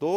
2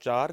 4,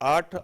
8,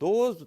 2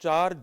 4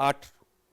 8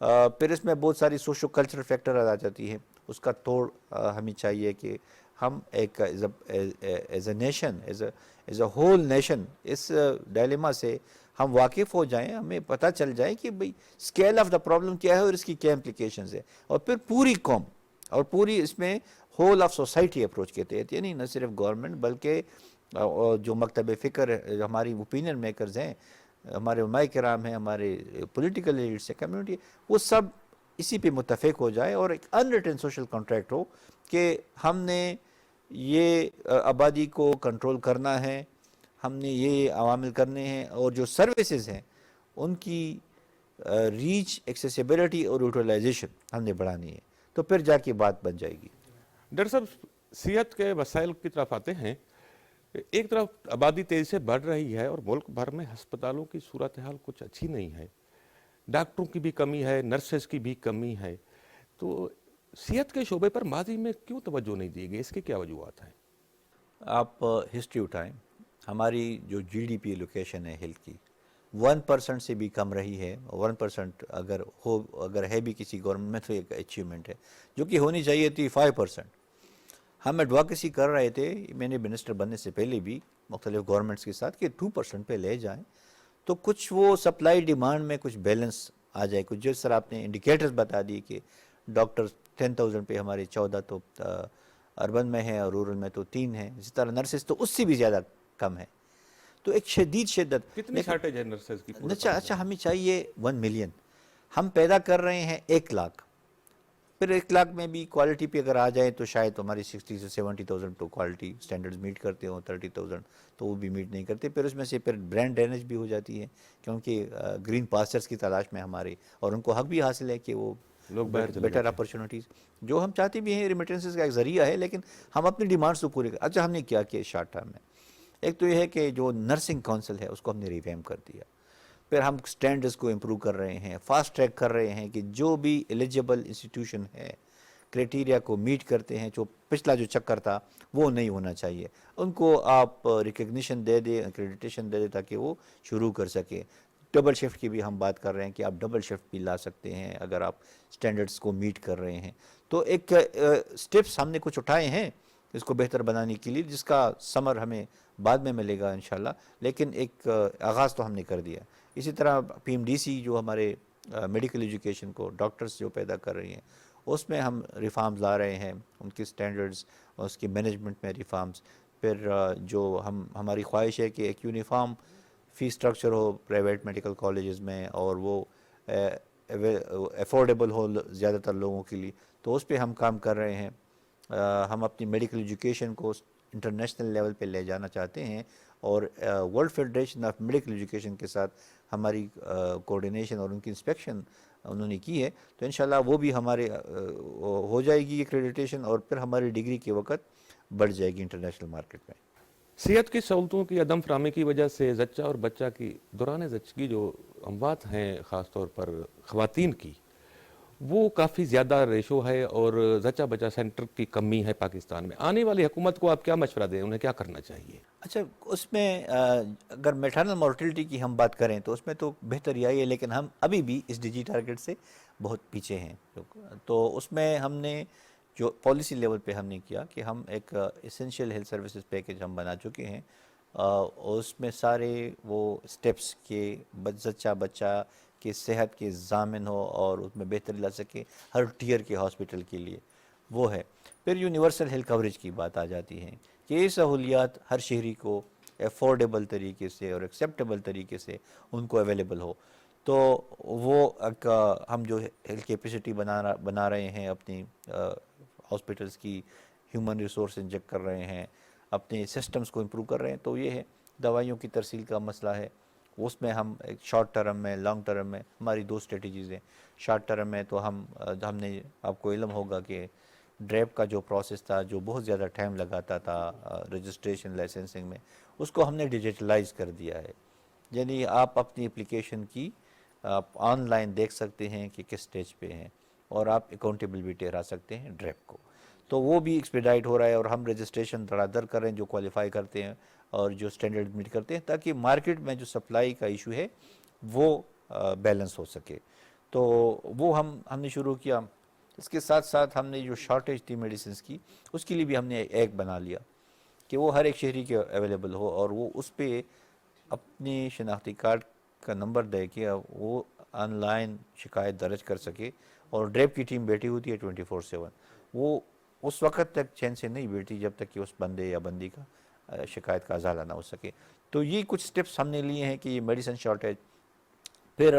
پھر اس میں بہت ساری سوشو کلچرل فیکٹر آ جاتی ہیں، اس کا توڑ ہمیں چاہیے کہ ہم ایک as a nation, as a whole nation اس ڈائلیما سے ہم واقف ہو جائیں، ہمیں پتہ چل جائے کہ بھئی اسکیل آف دا پرابلم کیا ہے اور اس کی کیا امپلیکیشنز ہے، اور پھر پوری قوم اور پوری اس میں ہول آف سوسائٹی اپروچ کے تحت، یعنی نہ صرف گورنمنٹ بلکہ جو مکتب فکر ہماری اوپینین میکرز ہیں، ہمارے علماء کرام ہیں، ہمارے پولیٹیکل لیڈرز ہیں، کمیونٹی، وہ سب اسی پہ متفق ہو جائے اور ایک انریٹن سوشل کانٹریکٹ ہو کہ ہم نے یہ آبادی کو کنٹرول کرنا ہے، ہم نے یہ عوامل کرنے ہیں، اور جو سروسز ہیں ان کی ریچ، ایکسیسیبلٹی اور یوٹیلائزیشن ہم نے بڑھانی ہے، تو پھر جا کے بات بن جائے گی۔ ڈاکٹر صاحب، صحت کے وسائل کی طرف آتے ہیں۔ ایک طرف آبادی تیزی سے بڑھ رہی ہے اور ملک بھر میں ہسپتالوں کی صورتحال کچھ اچھی نہیں ہے، ڈاکٹروں کی بھی کمی ہے، نرسز کی بھی کمی ہے، تو صحت کے شعبے پر ماضی میں کیوں توجہ نہیں دی گئی؟ اس کے کیا وجوہات ہیں؟ آپ ہسٹری اٹھائیں، ہماری جو جی ڈی پی لوکیشن ہے ہیلتھ کی 1% سے بھی کم رہی ہے، 1% اگر ہے بھی کسی گورنمنٹ میں تو ایک اچیومنٹ ہے، جو کہ ہونی چاہیے تھی 5%۔ ہم ایڈوکیسی کر رہے تھے، میں نے منسٹر بننے سے پہلے بھی مختلف گورنمنٹس کے ساتھ، کہ 2% پہ لے جائیں تو کچھ وہ سپلائی ڈیمانڈ میں کچھ بیلنس آ جائے، کچھ جس طرح آپ نے انڈیکیٹرز بتا دی کہ ڈاکٹر 10,000 پہ ہمارے 14 تو اربن میں ہے اور رورل میں تو 3 ہیں، اسی طرح نرسز تو اس سے بھی زیادہ کم ہے، تو ایک شدت کتنی شارٹیج ہے نرسز کی؟ اچھا ہمیں چاہیے 1 ملین، ہم پیدا کر رہے ہیں 1 لاکھ، پھر 1 لاکھ میں بھی کوالٹی پہ اگر آ جائیں تو شاید ہماری 60 سے 70,000 تو کوالٹی سٹینڈرڈز میٹ کرتے ہوں، 30,000 تو وہ بھی میٹ نہیں کرتے، پھر اس میں سے پھر برانڈ ڈیمیج بھی ہو جاتی ہے، کیونکہ گرین پاسچرز کی تلاش میں ہمارے، اور ان کو حق بھی حاصل ہے کہ وہ لوگ باہر چلے بیٹر جاتے ہیں۔ اپرچونٹیز، جو ہم چاہتے بھی ہیں ریمیٹنسز کا ایک ذریعہ ہے، لیکن ہم اپنی ڈیمانڈز تو پورے اچھا ہم نے کیا کہ شارٹ ٹرم میں ایک تو یہ ہے کہ جو نرسنگ کونسل ہے اس کو ہم نے ریویم کر دیا، پھر ہم سٹینڈرڈز کو امپروو کر رہے ہیں، فاسٹ ٹریک کر رہے ہیں کہ جو بھی ایلیجیبل انسٹیٹیوشن ہے کرائٹیریا کو میٹ کرتے ہیں، جو پچھلا جو چکر تھا وہ نہیں ہونا چاہیے، ان کو آپ ریکگنیشن دے دیں، ایکریڈیٹیشن دے دیں تاکہ وہ شروع کر سکے۔ ڈبل شفٹ کی بھی ہم بات کر رہے ہیں کہ آپ ڈبل شفٹ بھی لا سکتے ہیں اگر آپ سٹینڈرڈز کو میٹ کر رہے ہیں، تو ایک سٹیپس ہم نے کچھ اٹھائے ہیں اس کو بہتر بنانے کے لیے، جس کا ثمر ہمیں بعد میں ملے گا انشاءاللہ، لیکن ایک آغاز تو ہم نے کر دیا۔ اسی طرح پی ایم ڈی سی جو ہمارے میڈیکل ایجوکیشن کو ڈاکٹرز جو پیدا کر رہی ہیں، اس میں ہم ریفارمز لا رہے ہیں، ان کی سٹینڈرڈز اور اس کی مینجمنٹ میں ریفارمز، پھر جو ہماری خواہش ہے کہ ایک یونیفارم فی سٹرکچر ہو پرائیویٹ میڈیکل کالجز میں، اور وہ افورڈیبل ہو زیادہ تر لوگوں کے لیے، تو اس پہ ہم کام کر رہے ہیں۔ ہم اپنی میڈیکل ایجوکیشن کو انٹرنیشنل لیول پہ لے جانا چاہتے ہیں، اور world federation of medical education کے ساتھ ہماری کوآرڈینیشن اور ان کی انسپیکشن انہوں نے کی ہے، تو انشاءاللہ وہ بھی ہمارے ہو جائے گی ایکریڈیٹیشن، اور پھر ہماری ڈگری کے وقت بڑھ جائے گی انٹرنیشنل مارکیٹ میں۔ صحت کی سہولتوں کی عدم فراہمی کی وجہ سے زچہ اور بچہ کی دوران زچگی جو اموات ہیں، خاص طور پر خواتین کی، وہ کافی زیادہ ریشو ہے، اور زچہ بچہ سینٹر کی کمی ہے پاکستان میں۔ آنے والی حکومت کو آپ کیا مشورہ دیں، انہیں کیا کرنا چاہیے؟ اچھا، اس میں اگر میٹرنل مورٹلٹی کی ہم بات کریں تو اس میں تو بہتر ہی آئی ہے، لیکن ہم ابھی بھی اس ڈی جی ٹارگٹ سے بہت پیچھے ہیں، تو اس میں ہم نے جو پالیسی لیول پہ ہم نے کیا کہ ہم ایک اسینشیل ہیلتھ سروسز پیکج ہم بنا چکے ہیں، اس میں سارے وہ سٹیپس کے زچہ بچہ کی صحت کے ضامن ہو اور اس میں بہتری لا سکے ہر ٹیئر کے ہاسپٹل کے لیے، وہ ہے۔ پھر یونیورسل ہیلتھ کوریج کی بات آ جاتی ہے کہ یہ سہولیات ہر شہری کو افورڈیبل طریقے سے اور ایکسیپٹیبل طریقے سے ان کو اویلیبل ہو، تو وہ ہم جو ہیلتھ کیپیسٹی بنا رہے ہیں اپنی ہاسپٹلس کی، ہیومن ریسورس انجیکٹ کر رہے ہیں، اپنے سسٹمز کو امپروو کر رہے ہیں، تو یہ ہے۔ دوائیوں کی ترسیل کا مسئلہ ہے، اس میں ہم ایک شارٹ ٹرم میں، لانگ ٹرم میں ہماری 2 اسٹریٹجیز ہیں۔ شارٹ ٹرم میں تو ہم نے، آپ کو علم ہوگا کہ ڈریپ کا جو پروسیس تھا، جو بہت زیادہ ٹائم لگاتا تھا رجسٹریشن لائسنسنگ میں، اس کو ہم نے ڈیجیٹلائز کر دیا ہے، یعنی آپ اپنی اپلیکیشن کی آپ آن لائن دیکھ سکتے ہیں کہ کس سٹیج پہ ہیں، اور آپ اکاؤنٹیبل بھی ٹھہرا سکتے ہیں ڈریپ کو، تو وہ بھی ایکسپیڈائٹ ہو رہا ہے، اور ہم رجسٹریشن دھڑا دھڑ کر رہے ہیں جو کوالیفائی کرتے ہیں اور جو سٹینڈرڈ میٹ کرتے ہیں، تاکہ مارکیٹ میں جو سپلائی کا ایشو ہے وہ بیلنس ہو سکے۔ تو وہ ہم نے شروع کیا. اس کے ساتھ ساتھ ہم نے جو شارٹیج تھی میڈیسنس کی اس کے لیے بھی ہم نے ایک بنا لیا کہ وہ ہر ایک شہری کے اویلیبل ہو, اور وہ اس پہ اپنی شناختی کارڈ کا نمبر دے کے وہ آن لائن شکایت درج کر سکے. اور ڈریپ کی ٹیم بیٹھی ہوتی ہے 24/7, وہ اس وقت تک چین سے نہیں بیٹھی جب تک کہ اس بندے یا بندی کا شکایت کا ازالہ نہ ہو سکے. تو یہ کچھ سٹیپس ہم نے لیے ہیں کہ یہ میڈیسن شارٹیج, پھر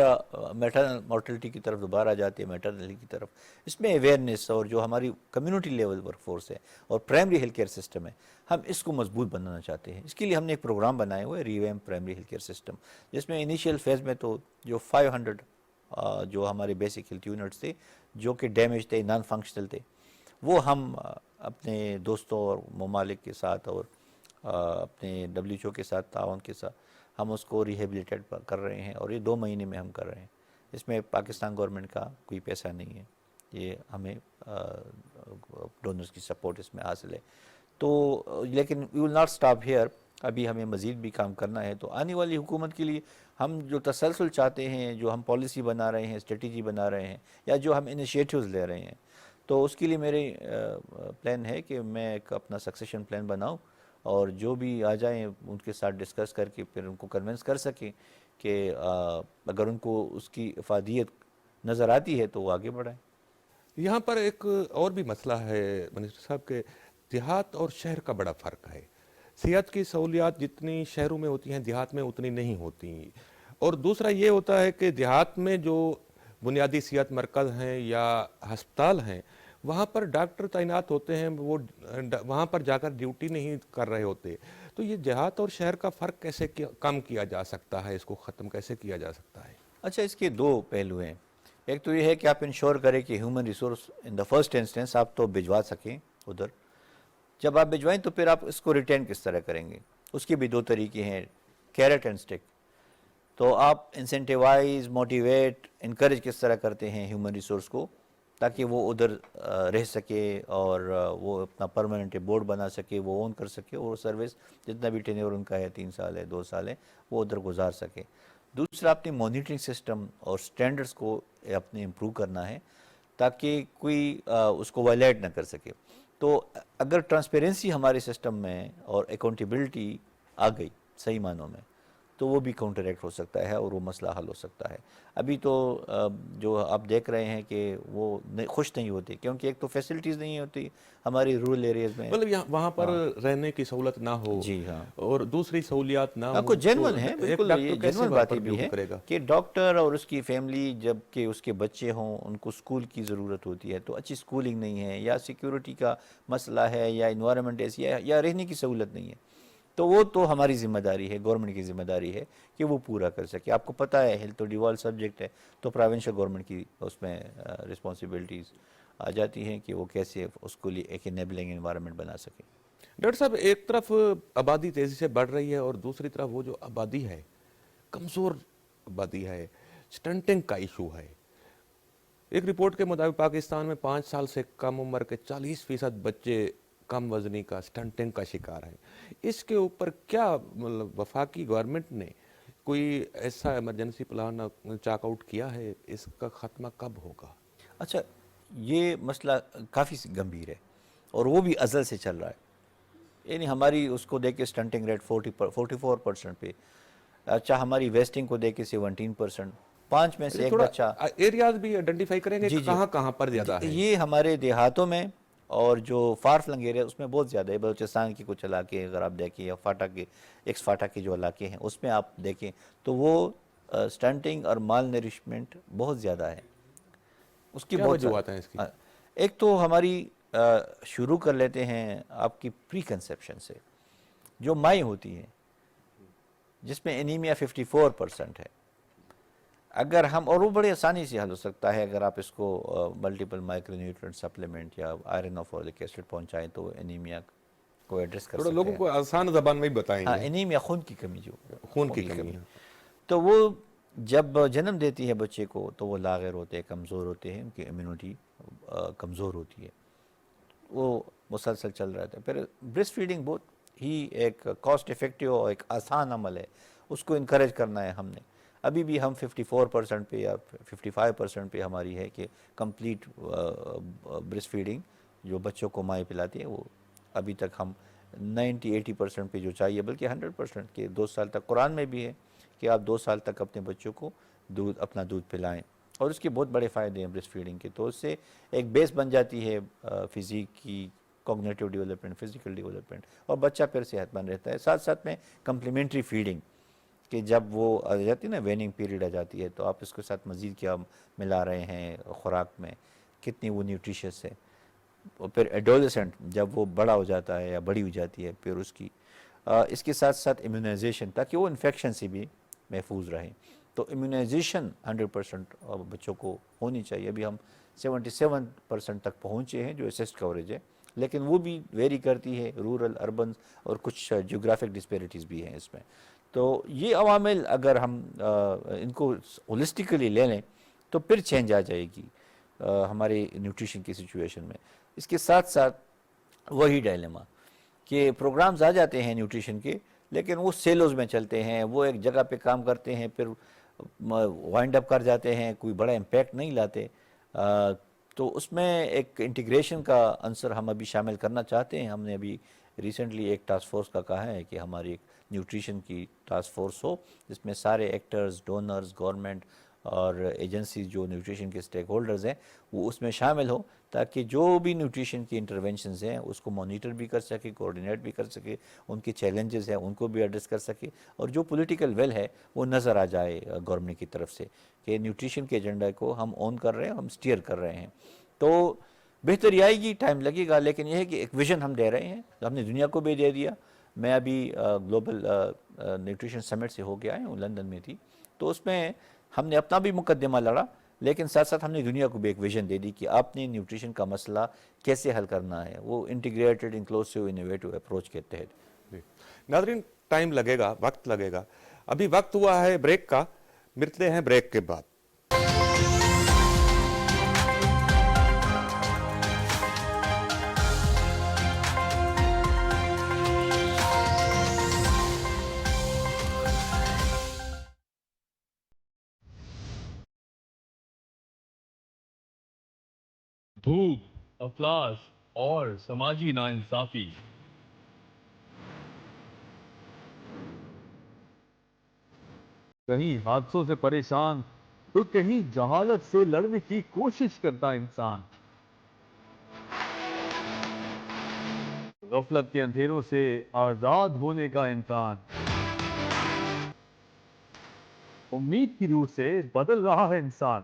میٹرنل مورٹلٹی کی طرف دوبارہ آ جاتی ہے, میٹرنل کی طرف. اس میں اویئرنیس اور جو ہماری کمیونٹی لیول ورک فورس ہے اور پرائمری ہیلتھ کیئر سسٹم ہے, ہم اس کو مضبوط بنانا چاہتے ہیں. اس کے لیے ہم نے ایک پروگرام بنایا ہوا ہے, ریویم پرائمری ہیلتھ کیئر سسٹم, جس میں انیشیل فیز میں تو جو 500 جو ہمارے بیسک ہیلتھ یونٹس تھے جو کہ ڈیمیج تھے, نان فنکشنل تھے, وہ ہم اپنے دوستوں اور ممالک کے ساتھ اور اپنے WHO کے ساتھ تعاون کے ساتھ ہم اس کو ریہیبلیٹیٹ کر رہے ہیں, اور یہ 2 مہینے میں ہم کر رہے ہیں. اس میں پاکستان گورنمنٹ کا کوئی پیسہ نہیں ہے, یہ ہمیں ڈونرز کی سپورٹ اس میں حاصل ہے. تو لیکن وی ول ناٹ اسٹاپ ہیئر, ابھی ہمیں مزید بھی کام کرنا ہے. تو آنے والی حکومت کے لیے ہم جو تسلسل چاہتے ہیں, جو ہم پالیسی بنا رہے ہیں, اسٹریٹجی بنا رہے ہیں, یا جو ہم انیشیٹوز لے رہے ہیں, تو اس کے لیے میرے پلان ہے کہ میں ایک اپنا سکسیشن پلان بناؤں, اور جو بھی آ جائیں ان کے ساتھ ڈسکس کر کے پھر ان کو کنونس کر سکیں کہ اگر ان کو اس کی افادیت نظر آتی ہے تو وہ آگے بڑھائیں. یہاں پر ایک اور بھی مسئلہ ہے منسٹر صاحب کہ دیہات اور شہر کا بڑا فرق ہے. صحت کی سہولیات جتنی شہروں میں ہوتی ہیں دیہات میں اتنی نہیں ہوتی, اور دوسرا یہ ہوتا ہے کہ دیہات میں جو بنیادی صحت مرکز ہیں یا ہسپتال ہیں وہاں پر ڈاکٹر تعینات ہوتے ہیں, وہ وہاں پر جا کر ڈیوٹی نہیں کر رہے ہوتے. تو یہ دیہات اور شہر کا فرق کیسے کم کیا جا سکتا ہے, اس کو ختم کیسے کیا جا سکتا ہے؟ اچھا, اس کے 2 پہلو ہیں. ایک تو یہ ہے کہ آپ انشور کریں کہ human resource in the first instance آپ تو بھجوا سکیں ادھر. جب آپ بھجوائیں تو پھر آپ اس کو ریٹین کس طرح کریں گے, اس کے بھی 2 طریقے ہیں, کیرٹ اینڈ اسٹک. تو آپ انسینٹیوائز, موٹیویٹ, انکریج کس طرح کرتے ہیں ہیومن ریسورس کو تاکہ وہ ادھر رہ سکے اور وہ اپنا پرماننٹ بورڈ بنا سکے, وہ اون کر سکے, اور سروس جتنا بھی ٹینیور ان کا ہے 3 سال ہے 2 سال ہے وہ ادھر گزار سکے. دوسرا اپنی مانیٹرنگ سسٹم اور سٹینڈرڈز کو اپنے امپروو کرنا ہے تاکہ کوئی اس کو وائلیٹ نہ کر سکے. تو اگر ٹرانسپیرنسی ہمارے سسٹم میں اور اکاؤنٹیبلٹی آ گئی صحیح معنوں میں تو وہ بھی کاؤنٹر ایکٹ ہو سکتا ہے اور وہ مسئلہ حل ہو سکتا ہے. ابھی تو جو آپ دیکھ رہے ہیں کہ وہ خوش نہیں ہوتے کیونکہ ایک تو فیسلٹیز نہیں ہوتی ہماری رورل ایریاز میں. مطلب وہاں پر رہنے کی سہولت نہ ہو, جی ہاں, اور دوسری سہولیات نہ آپ ہو, کو تو جینون ہے, ایک بالکل یہ ڈاکٹر کیسے جینون وہاں پر باتیں بھی ڈیوٹی ہیں کرے گا؟ کہ ڈاکٹر اور اس کی فیملی جب کہ اس کے بچے ہوں ان کو اسکول کی ضرورت ہوتی ہے, تو اچھی اسکولنگ نہیں ہے, یا سیکیورٹی کا مسئلہ ہے, یا انوائرمنٹ ایسی ہے, یا رہنے کی سہولت نہیں ہے, تو وہ تو ہماری ذمہ داری ہے, گورنمنٹ کی ذمہ داری ہے کہ وہ پورا کر سکے. آپ کو پتہ ہے ہیلتھ تو ڈیوالو سبجیکٹ ہے, تو پروونشل گورنمنٹ کی اس میں رسپانسبلٹیز آ جاتی ہیں کہ وہ کیسے اس کو لیے ایک انیبلنگ انوائرمنٹ بنا سکے. ڈاکٹر صاحب, ایک طرف آبادی تیزی سے بڑھ رہی ہے اور دوسری طرف وہ جو آبادی ہے کمزور آبادی ہے, سٹنٹنگ کا ایشو ہے. ایک رپورٹ کے مطابق پاکستان میں 5 سال سے کم عمر کے 40% بچے کم وزنی کا سٹنٹنگ کا شکار ہیں. اس کے اوپر کیا مطلب وفاقی گورنمنٹ نے کوئی ایسا ایمرجنسی پلان چاک آؤٹ کیا ہے, اس کا خاتمہ کب ہوگا؟ اچھا, یہ مسئلہ کافی گمبھیر ہے اور وہ بھی ازل سے چل رہا ہے. یعنی ہماری اس کو دیکھ کے سٹنٹنگ ریٹ 44% پہ, اچھا ہماری ویسٹنگ کو دیکھ کے 17%, 5 میں سے ایک تھوڑا بچہ. ایریاز بھی آئیڈینٹیفائی کریں گے کہ کہاں کہاں پر زیادہ ہے؟ یہ ہمارے دیہاتوں میں اور جو فار فلنگ ایریا اس میں بہت زیادہ ہے. بلوچستان کی کچھ علاقے اگر آپ دیکھیں, یا فاٹا کے ایکس فاٹا کے جو علاقے ہیں اس میں آپ دیکھیں تو وہ سٹنٹنگ اور مال نرشمنٹ بہت زیادہ ہے. اس کی کیا بہت وجوہات ہیں اس کی؟ ایک تو ہماری شروع کر لیتے ہیں آپ کی پری کنسیپشن سے, جو مائیں ہوتی ہیں جس میں انیمیا 54% ہے. اگر ہم, اور وہ بڑی آسانی سے حل ہو سکتا ہے اگر آپ اس کو ملٹیپل مائکرو نیوٹرینٹ سپلیمنٹ یا آئرن اور فولک ایسڈ پہنچائیں تو انیمیا کو ایڈریس کر تھوڑا سکتے لوگوں ہیں. کو آسان زبان میں ہی بتائیں ہاں, گے. انیمیا خون کی کمی, جو خون کی کمی ہے. تو وہ جب جنم دیتی ہے بچے کو تو وہ لاغر ہوتے ہیں, کمزور ہوتے ہیں, ان کی امیونٹی کمزور ہوتی ہے, وہ مسلسل چل رہا ہے. پھر بریسٹ فیڈنگ بہت ہی ایک کاسٹ افیکٹو اور ایک آسان عمل ہے, اس کو انکریج کرنا ہے ہم نے. ابھی بھی ہم 54% پہ یا 55% پہ ہماری ہے کہ کمپلیٹ برسٹ فیڈنگ جو بچوں کو مائیں پلاتی ہے، وہ ابھی تک ہم 90-80% پہ جو چاہیے، بلکہ 100% کہ 2 سال تک قرآن میں بھی ہے کہ آپ 2 سال تک اپنے بچوں کو اپنا دودھ پلائیں، اور اس کے بہت بڑے فائدے ہیں برسٹ فیڈنگ کے. تو اس سے ایک بیس بن جاتی ہے فزیک کی، کوگنیٹو ڈیولپمنٹ، فزیکل ڈیولپمنٹ، اور بچہ پھر صحت مند رہتا ہے. ساتھ ساتھ میں کمپلیمنٹری فیڈنگ کہ جب وہ آ جاتی ہے نا، ویننگ پیریڈ آ جاتی ہے، تو آپ اس کے ساتھ مزید کیا ملا رہے ہیں خوراک میں، کتنی وہ نیوٹریشس ہے. اور پھر ایڈولسنٹ جب وہ بڑا ہو جاتا ہے یا بڑی ہو جاتی ہے، پھر اس کی اس کے ساتھ ساتھ امیونائزیشن، تاکہ وہ انفیکشن سے بھی محفوظ رہیں. تو امیونائزیشن 100% بچوں کو ہونی چاہیے. ابھی ہم 77% تک پہنچے ہیں جو اسسٹ کوریج ہے، لیکن وہ بھی ویری کرتی ہے رورل، اربن، اور کچھ جیوگرافک ڈسپیرٹیز بھی ہیں اس میں. تو یہ عوامل اگر ہم ان کو ہولسٹیکلی لے لیں تو پھر چینج آ جائے گی ہمارے نیوٹریشن کی سچویشن میں. اس کے ساتھ ساتھ وہی ڈائلیما کہ پروگرامز آ جاتے ہیں نیوٹریشن کے، لیکن وہ سیلوز میں چلتے ہیں، وہ ایک جگہ پہ کام کرتے ہیں، پھر وائنڈ اپ کر جاتے ہیں، کوئی بڑا امپیکٹ نہیں لاتے. تو اس میں ایک انٹیگریشن کا عنصر ہم ابھی شامل کرنا چاہتے ہیں. ہم نے ابھی ریسنٹلی ایک ٹاسک فورس کا کہا ہے کہ ہماری ایک نیوٹریشن کی ٹاسک فورس ہو، جس میں سارے ایکٹرز، ڈونرز، گورنمنٹ اور ایجنسیز جو نیوٹریشن کے سٹیک ہولڈرز ہیں وہ اس میں شامل ہو، تاکہ جو بھی نیوٹریشن کی انٹرونشنز ہیں اس کو مانیٹر بھی کر سکے، کوآرڈینیٹ بھی کر سکے، ان کے چیلنجز ہیں ان کو بھی ایڈریس کر سکے، اور جو پولیٹیکل ویل ہے وہ نظر آ جائے گورنمنٹ کی طرف سے کہ نیوٹریشن کے ایجنڈا کو ہم اون کر رہے ہیں، ہم سٹیئر کر رہے ہیں. تو بہتری آئے گی، ٹائم لگے گا، لیکن یہ ہے کہ ایک ویژن ہم دے رہے ہیں، ہم نے دنیا کو بھی دے دیا. میں ابھی گلوبل نیوٹریشن سمٹ سے ہو کے آیا ہوں، لندن میں تھی، تو اس میں ہم نے اپنا بھی مقدمہ لڑا، لیکن ساتھ ساتھ ہم نے دنیا کو بھی ایک ویژن دے دی کہ آپ نے نیوٹریشن کا مسئلہ کیسے حل کرنا ہے، وہ انٹیگریٹڈ، انکلوسیو، انوویٹو اپروچ کے تحت. جی ناظرین، ٹائم لگے گا، وقت لگے گا. ابھی وقت ہوا ہے بریک کا، ملتے ہیں بریک کے بعد. بھوک، افلاس اور سماجی ناانصافی. کہیں حادثوں سے پریشان تو کہیں جہالت سے لڑنے کی کوشش کرتا انسان. غفلت کے اندھیروں سے آزاد ہونے کا انسان. امید کی روح سے بدل رہا ہے انسان.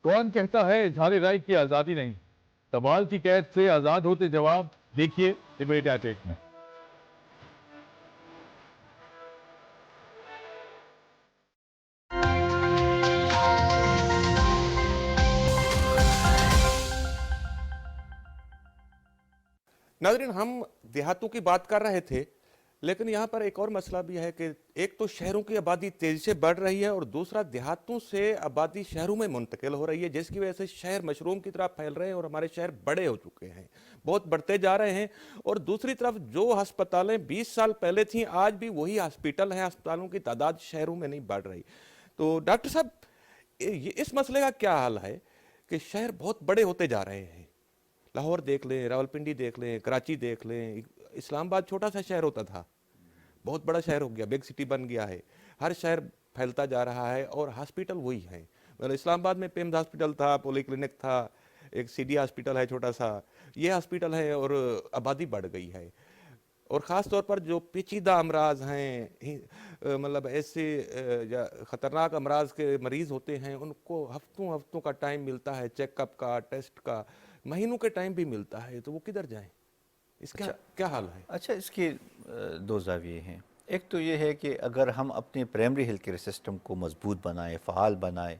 کون کہتا ہے اظہار رائے کی آزادی نہیں؟ سوال کی قید سے آزاد ہوتے جواب دیکھیے ڈبیٹ ایٹ 8 میں. ناظرین، ہم دیہاتوں کی بات کر رہے تھے، لیکن یہاں پر ایک اور مسئلہ بھی ہے کہ ایک تو شہروں کی آبادی تیزی سے بڑھ رہی ہے، اور دوسرا دیہاتوں سے آبادی شہروں میں منتقل ہو رہی ہے، جس کی وجہ سے شہر مشروم کی طرح پھیل رہے ہیں اور ہمارے شہر بڑے ہو چکے ہیں، بہت بڑھتے جا رہے ہیں. اور دوسری طرف جو ہسپتالیں 20 سال پہلے تھیں، آج بھی وہی ہسپتال ہیں، ہسپتالوں کی تعداد شہروں میں نہیں بڑھ رہی. تو ڈاکٹر صاحب، اس مسئلے کا کیا حل ہے کہ شہر بہت بڑے ہوتے جا رہے ہیں؟ لاہور دیکھ لیں، راولپنڈی دیکھ لیں، کراچی دیکھ لیں، اسلام آباد چھوٹا سا شہر ہوتا تھا، بہت بڑا شہر ہو گیا، بگ سٹی بن گیا ہے، ہر شہر پھیلتا جا رہا ہے، اور ہاسپٹل وہی ہیں. اسلام آباد میں پیمز ہاسپٹل تھا، پولی کلینک تھا، ایک سی ڈی ہاسپٹل ہے چھوٹا سا، یہ ہاسپٹل ہے، اور آبادی بڑھ گئی ہے. اور خاص طور پر جو پیچیدہ امراض ہیں، مطلب ایسے خطرناک امراض کے مریض ہوتے ہیں، ان کو ہفتوں ہفتوں کا ٹائم ملتا ہے چیک اپ کا، ٹیسٹ کا، مہینوں کے ٹائم بھی ملتا ہے، تو وہ کدھر جائیں؟ اس کا کیا حال ہے؟ اچھا، اس کے 2 زاویے ہیں. ایک تو یہ ہے کہ اگر ہم اپنے پرائمری ہیلتھ کیئر سسٹم کو مضبوط بنائیں، فعال بنائیں،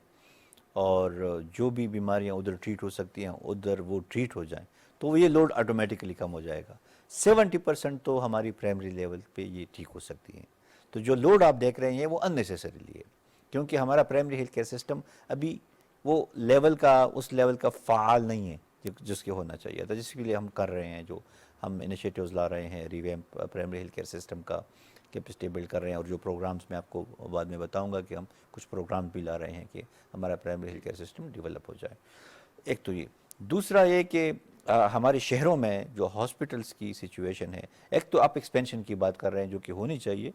اور جو بھی بیماریاں ادھر ٹریٹ ہو سکتی ہیں ادھر وہ ٹریٹ ہو جائیں، تو یہ لوڈ آٹومیٹکلی کم ہو جائے گا. 70% تو ہماری پرائمری لیول پہ یہ ٹھیک ہو سکتی ہیں. تو جو لوڈ آپ دیکھ رہے ہیں وہ ان نیسیسریلی ہے، کیونکہ ہمارا پرائمری ہیلتھ کیئر سسٹم ابھی وہ لیول کا، اس لیول کا فعال نہیں ہے جس کے ہونا چاہیے تھا، جس کے لیے ہم کر رہے ہیں، جو ہم انیشیٹوز لا رہے ہیں revamp primary health care system کا کیپیسٹی بلڈ کر رہے ہیں، اور جو پروگرامز میں آپ کو بعد میں بتاؤں گا کہ ہم کچھ پروگرام بھی لا رہے ہیں کہ ہمارا primary health care system develop ہو جائے۔ ایک تو یہ، دوسرا یہ کہ ہمارے شہروں میں جو ہاسپٹلس کی سچویشن ہے، ایک تو آپ ایکسپینشن کی بات کر رہے ہیں جو کہ ہونی چاہیے،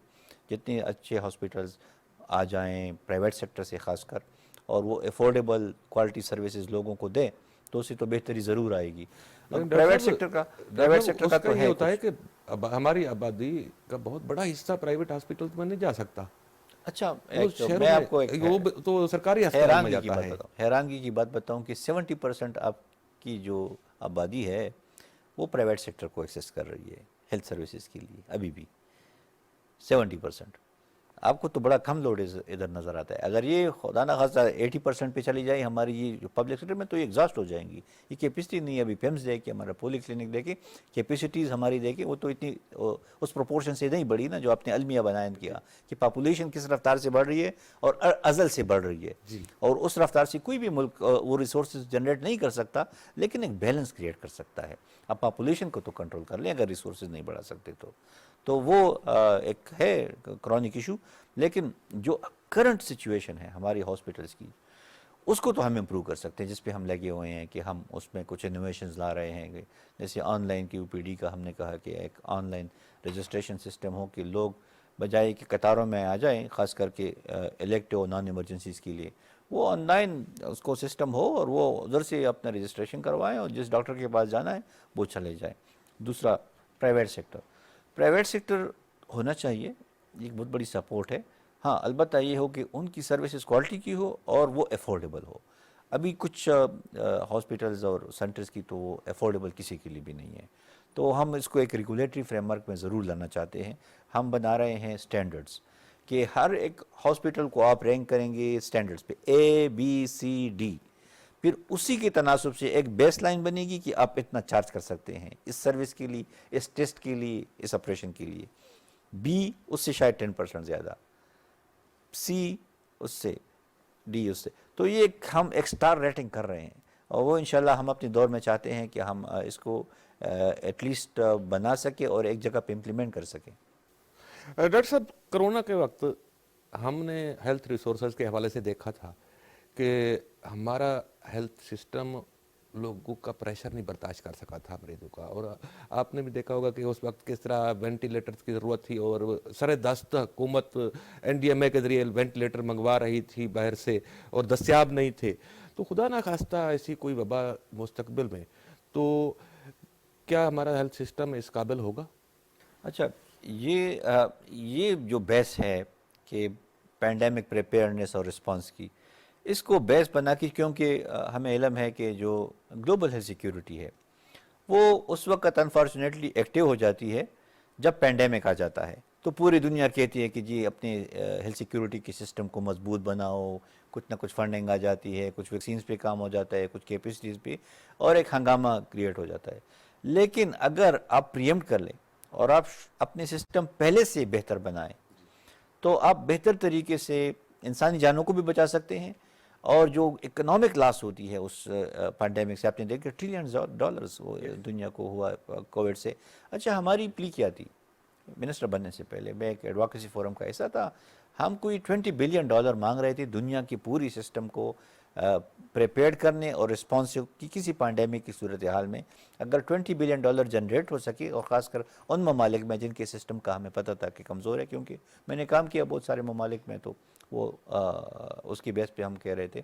جتنے اچھے ہاسپٹلز آ جائیں پرائیویٹ سیکٹر سے خاص کر، اور وہ افورڈیبل کوالٹی سروسز لوگوں کو دیں، تو اس سے تو بہتری ضرور آئے گی۔ لیکن پرائیویٹ سیکٹر کا اس کا یہ ہوتا ہے کچھ، کہ ہماری آبادی کا بہت بڑا حصہ پرائیویٹ ہاسپٹل میں نہیں جا سکتا، اچھا وہ شہروں میں آپ کو ایک وہ تو سرکاری ہسپتال میں جاتا ہے۔ حیرانگی کی بات بتاؤں کہ 70% آپ کی جو آبادی ہے وہ پرائیویٹ سیکٹر کو ایکسیس کر رہی ہے ہیلتھ سروسز کے لیے، ابھی بھی 70%۔ آپ کو تو بڑا کم لوڈ ادھر نظر آتا ہے۔ اگر یہ خدا نہ خواستہ 80% پہ چلی جائے ہماری یہ جو پبلک سیکٹر میں، تو یہ ایگزاسٹ ہو جائیں گی۔ یہ کیپیسٹی نہیں ہے ابھی پیمز دے کے، ہمارا پولی کلینک دے کے کیپیسٹیز ہماری دے کے، وہ تو اتنی اس پروپورشن سے نہیں بڑھی نا جو آپ نے المیہ بیان کیا کہ پاپولیشن کس رفتار سے بڑھ رہی ہے اور ازل سے بڑھ رہی ہے، اور اس رفتار سے کوئی بھی ملک وہ ریسورسز جنریٹ نہیں کر سکتا، لیکن ایک بیلنس کریٹ کر سکتا ہے۔ آپ پاپولیشن کو تو کنٹرول کر لیں اگر ریسورسز نہیں بڑھا سکتے تو وہ ایک ہے کرونک ایشو۔ لیکن جو کرنٹ سچویشن ہے ہماری ہاسپٹلس کی، اس کو تو ہم امپروو کر سکتے ہیں، جس پہ ہم لگے ہوئے ہیں کہ ہم اس میں کچھ انوویشنز لا رہے ہیں، جیسے آن لائن کی OPD کا ہم نے کہا کہ ایک آن لائن رجسٹریشن سسٹم ہو کہ لوگ بجائے کہ قطاروں میں آ جائیں، خاص کر کے الیکٹیو نان ایمرجنسیز کے لیے، وہ آن لائن اس کو سسٹم ہو اور وہ ادھر سے اپنا رجسٹریشن کروائیں اور جس ڈاکٹر کے پاس جانا ہے وہ چلے جائیں۔ دوسرا پرائیویٹ سیکٹر ہونا چاہیے، یہ ایک بہت بڑی سپورٹ ہے۔ ہاں البتہ یہ ہو کہ ان کی سروسز کوالٹی کی ہو اور وہ افورڈیبل ہو۔ ابھی کچھ ہاسپٹلز اور سینٹرز کی تو وہ افورڈیبل کسی کے لیے بھی نہیں ہے، تو ہم اس کو ایک ریگولیٹری فریم ورک میں ضرور لانا چاہتے ہیں۔ ہم بنا رہے ہیں سٹینڈرڈز کہ ہر ایک ہاسپٹل کو آپ رینک کریں گے سٹینڈرڈز پہ ABCD، پھر اسی کے تناسب سے ایک بیس لائن بنے گی کہ آپ اتنا چارج کر سکتے ہیں اس سروس کے لیے، اس ٹیسٹ کے لیے، اس آپریشن کے لیے۔ B اس سے شاید 10% زیادہ، C اس سے، D اس سے، تو یہ ہم ایک سٹار ریٹنگ کر رہے ہیں، اور وہ انشاءاللہ ہم اپنے دور میں چاہتے ہیں کہ ہم اس کو ایٹ لیسٹ بنا سکیں اور ایک جگہ پہ امپلیمنٹ کر سکیں۔ ڈاکٹر صاحب، کرونا کے وقت ہم نے ہیلتھ ریسورسز کے حوالے سے دیکھا تھا کہ ہمارا ہیلتھ سسٹم لوگوں کا پریشر نہیں برداشت کر سکا تھا مریضوں کا، اور آپ نے بھی دیکھا ہوگا کہ اس وقت کس طرح وینٹیلیٹرز کی ضرورت تھی، اور سر دست حکومت NDMA کے ذریعے وینٹیلیٹر منگوا رہی تھی باہر سے اور دستیاب نہیں تھے۔ تو خدا نہ خواستہ ایسی کوئی وبا مستقبل میں، تو کیا ہمارا ہیلتھ سسٹم اس قابل ہوگا؟ اچھا، یہ جو بیس ہے کہ پینڈیمک پریپیئرنس اور رسپانس کی، اس کو بیس بنا کے، کیونکہ ہمیں علم ہے کہ جو گلوبل ہیلتھ سیکیورٹی ہے وہ اس وقت انفارچونیٹلی ایکٹیو ہو جاتی ہے جب پینڈیمک آ جاتا ہے، تو پوری دنیا کہتی ہے کہ جی اپنے ہیلتھ سیکیورٹی کے سسٹم کو مضبوط بناؤ، کچھ نہ کچھ فنڈنگ آ جاتی ہے، کچھ ویکسینز پہ کام ہو جاتا ہے، کچھ کیپیسٹیز پہ، اور ایک ہنگامہ کریٹ ہو جاتا ہے۔ لیکن اگر آپ پریمپٹ کر لیں اور آپ اپنے سسٹم پہلے سے بہتر بنائیں، تو آپ بہتر طریقے سے انسانی جانوں کو بھی بچا سکتے ہیں، اور جو اکنامک لاس ہوتی ہے اس پینڈیمک سے، آپ نے دیکھا $1 ٹریلین دنیا کو ہوا کووڈ سے۔ اچھا، ہماری پلی کیا تھی منسٹر بننے سے پہلے؟ میں ایک ایڈوکیسی فورم کا حصہ تھا، ہم کوئی $20 بلین مانگ رہے تھے دنیا کی پوری سسٹم کو پریپیئرڈ کرنے اور رسپانسو کی کسی پینڈیمک کی صورتحال میں۔ اگر $20 بلین جنریٹ ہو سکے، اور خاص کر ان ممالک میں جن کے سسٹم کا ہمیں پتہ تھا کہ کمزور ہے، کیونکہ میں نے کام کیا بہت سارے ممالک میں، تو وہ اس کی بیس پہ ہم کہہ رہے تھے،